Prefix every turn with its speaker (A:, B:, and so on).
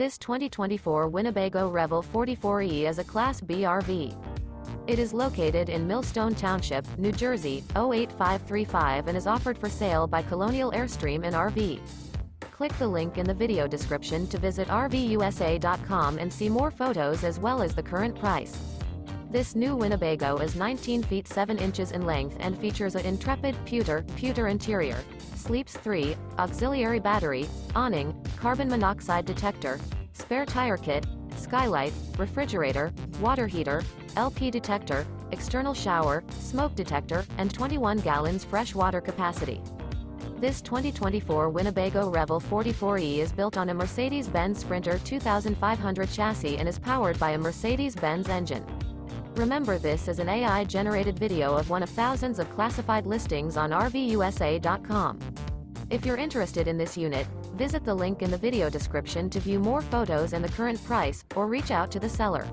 A: This 2024 Winnebago Revel 44E is a Class B RV. It is located in Millstone Township, New Jersey, 08535 and is offered for sale by Colonial Airstream RV. Click the link in the video description to visit RVUSA.com and see more photos as well as the current price. This new Winnebago is 19 feet 7 inches in length and features a Intrepid Pewter interior, sleeps 3, auxiliary battery, awning, carbon monoxide detector, spare tire kit, skylight, refrigerator, water heater, LP detector, external shower, smoke detector, and 21 gallons fresh water capacity. This 2024 Winnebago Revel 44E is built on a Mercedes-Benz Sprinter 2500 chassis and is powered by a Mercedes-Benz engine. Remember, this is an AI-generated video of one of thousands of classified listings on RVUSA.com. If you're interested in this unit, visit the link in the video description to view more photos and the current price, or reach out to the seller.